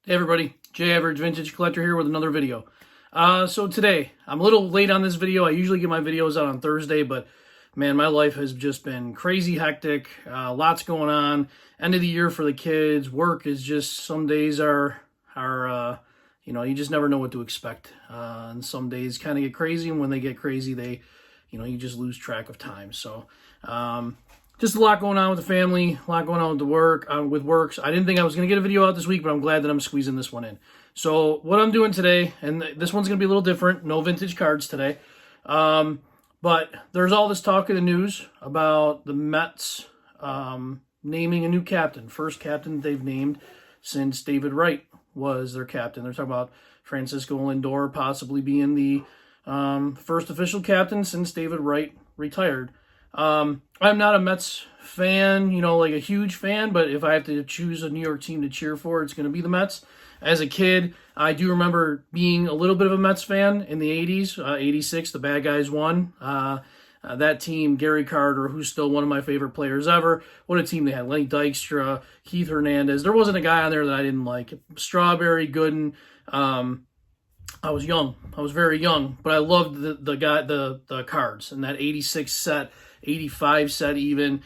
Hey everybody, Average Vintage Collector here with another video. So today, I'm a little late on this video. I usually get my videos out on Thursday, but man, my life has just been crazy hectic. Lots going on. End of the year for the kids. Work is just, some days are you just never know what to expect. And some days kind of get crazy, and when they get crazy, you just lose track of time. So, just a lot going on with the family, a lot going on with the work. So I didn't think I was going to get a video out this week, but I'm glad that I'm squeezing this one in. So what I'm doing today, and this one's going to be a little different, no vintage cards today, but there's all this talk in the news about the Mets naming a new captain, first captain they've named since David Wright was their captain. They're talking about Francisco Lindor possibly being the first official captain since David Wright retired. I'm not a Mets fan, like a huge fan, but if I have to choose a New York team to cheer for, it's going to be the Mets. As a kid, I do remember being a little bit of a Mets fan in the 80s, 86, the bad guys won. That team, Gary Carter, who's still one of my favorite players ever. What a team they had. Lenny Dykstra, Keith Hernandez. There wasn't a guy on there that I didn't like. Strawberry, Gooden. I was young. I was very young, but I loved the cards and that 86 set, 85 set even.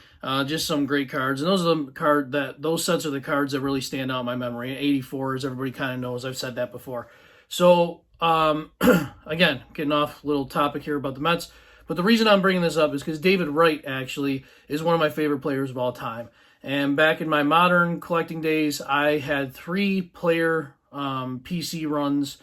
Just some great cards. And those are those sets are the cards that really stand out in my memory. 84, as everybody kind of knows. I've said that before. So, again, getting off a little topic here about the Mets. But the reason I'm bringing this up is because David Wright actually is one of my favorite players of all time. And back in my modern collecting days, I had 3-player PC runs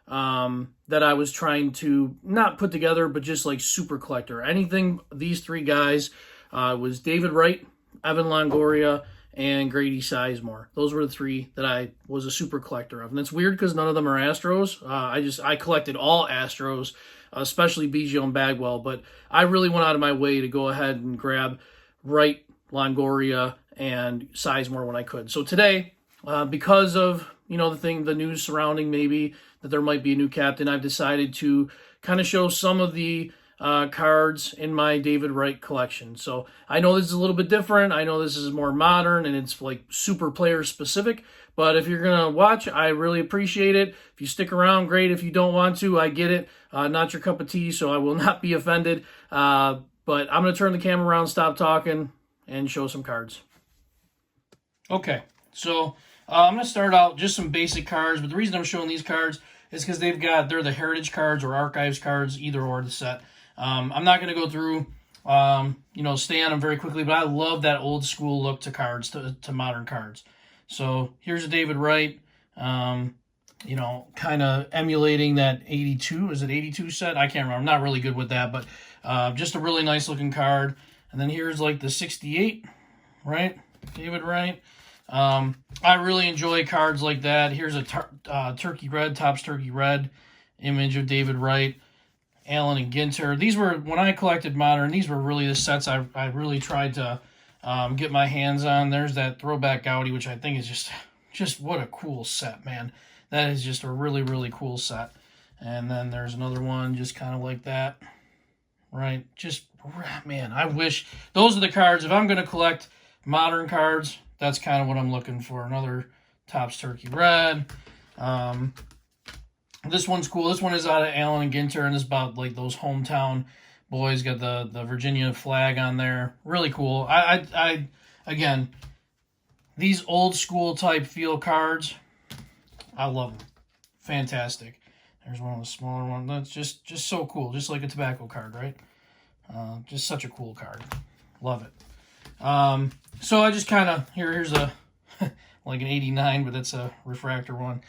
that I was trying to not put together, but just like super collector. Anything, these 3 guys was David Wright, Evan Longoria, and Grady Sizemore. Those were the 3 that I was a super collector of. And it's weird because none of them are Astros. I collected all Astros, especially Biggio and Bagwell, but I really went out of my way to go ahead and grab Wright, Longoria, and Sizemore when I could. So today, because of the news surrounding maybe that there might be a new captain, I've decided to kind of show some of the cards in my David Wright collection. So I know this is a little bit different. I know this is more modern and it's like super player specific. But if you're going to watch, I really appreciate it. If you stick around, great. If you don't want to, I get it. Not your cup of tea, so I will not be offended. But I'm going to turn the camera around, stop talking, and show some cards. Okay, so I'm going to start out just some basic cards. But the reason I'm showing these cards is because they're the heritage cards or archives cards, either or the set. I'm not going to go through, stay on them very quickly, but I love that old school look to cards, to modern cards. So here's a David Wright, kind of emulating that 82. Is it 82 set? I can't remember. I'm not really good with that, but just a really nice looking card. And then here's like the 68, right? David Wright. I really enjoy cards like that. Here's a turkey red, Topps turkey red image of David Wright, Allen and Ginter. These were, when I collected modern, these were really the sets I really tried to get my hands on. There's that throwback Goudey, which I think is just what a cool set, man. That is just a really, really cool set. And then there's another one just kind of like that, right? Just, man, I wish, those are the cards. If I'm going to collect modern cards, that's kind of what I'm looking for. Another Topps turkey red. This one's cool. This one is out of Allen and Ginter, and it's about like those hometown boys. Got the Virginia flag on there. Really cool. I again, these old school type feel cards, I love them. Fantastic. There's one of the smaller ones. That's just so cool. Just like a tobacco card, right? Just such a cool card. Love it. So I just kind of, here's a, like an 89, but that's a refractor one.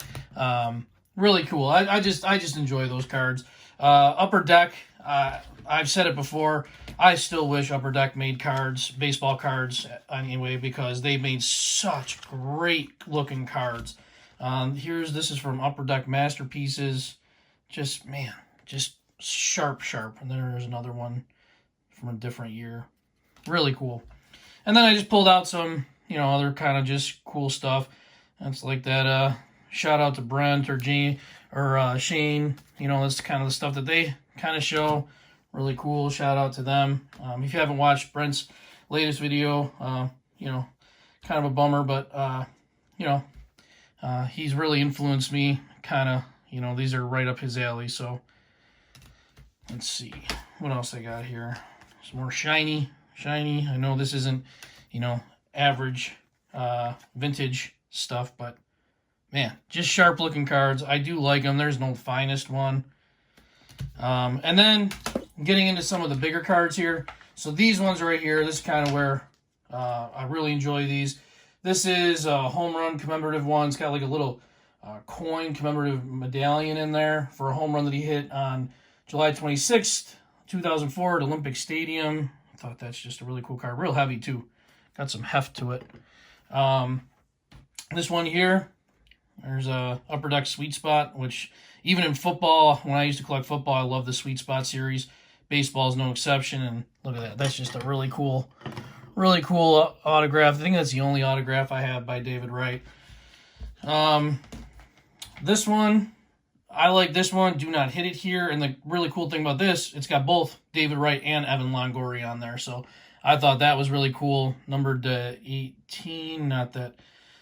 Really cool. I just enjoy those cards. Upper Deck, I've said it before, I still wish Upper Deck made cards, baseball cards anyway, because they made such great looking cards. This is from Upper Deck Masterpieces. Just, man, just sharp. And there's another one from a different year. Really cool. And then I just pulled out some, other kind of just cool stuff. That's like that, shout out to Brent or Gene or Shane. That's kind of the stuff that they kind of show. Really cool. Shout out to them. If you haven't watched Brent's latest video, kind of a bummer, but, He's really influenced me, kind of, you know, these are right up his alley. So let's see what else I got here. Some more shiny. I know this isn't, you know, average vintage stuff, but man, just sharp looking cards. I do like them. There's no finest one. And then getting into some of the bigger cards here. So these ones right here, this is kind of where I really enjoy these. This is a home run commemorative one. It's got like a little coin commemorative medallion in there for a home run that he hit on July 26th, 2004 at Olympic Stadium. I thought that's just a really cool card. Real heavy too. Got some heft to it. This one here, there's a Upper Deck Sweet Spot, which even in football, when I used to collect football, I love the Sweet Spot series. Baseball is no exception, and look at that. That's just a really cool autograph. I think that's the only autograph I have by David Wright. This one, I like this one. Do not hit it here. And the really cool thing about this, it's got both David Wright and Evan Longoria on there. So I thought that was really cool. Numbered to 18. Not that.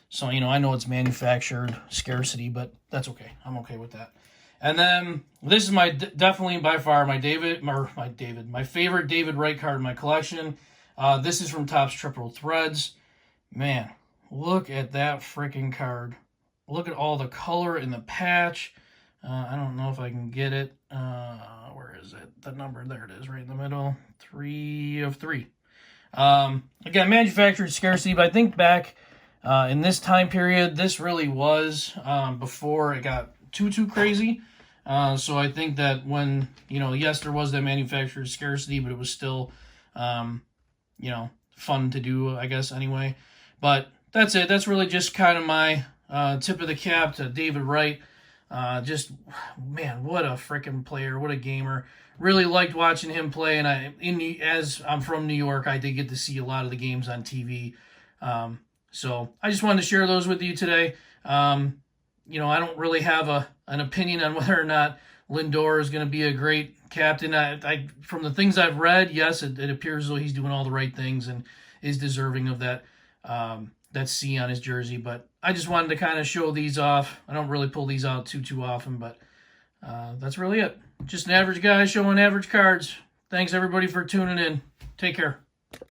So, you know, I know it's manufactured scarcity, but that's okay. I'm okay with that. And then this is my definitely by far my favorite David Wright card in my collection. This is from Topps Triple Threads. Man, look at that freaking card. Look at all the color in the patch. I don't know if I can get it. Where is it? The number, there it is, right in the middle. 3 of 3. Again, manufactured scarcity, but I think back in this time period, this really was before it got too crazy. So I think that when, you know, yes, there was that manufactured scarcity, but it was still, you know, fun to do, I guess, anyway. But that's it. That's really just kind of my tip of the cap to David Wright. Just, man, what a freaking player. What a gamer. Really liked watching him play. And as I'm from New York, I did get to see a lot of the games on TV. So I just wanted to share those with you today. You know, I don't really have an opinion on whether or not Lindor is going to be a great captain. I from the things I've read, yes, it appears as though he's doing all the right things and is deserving of that C on his jersey. But I just wanted to kind of show these off. I don't really pull these out too often, but that's really it. Just an average guy showing average cards. Thanks everybody for tuning in. Take care.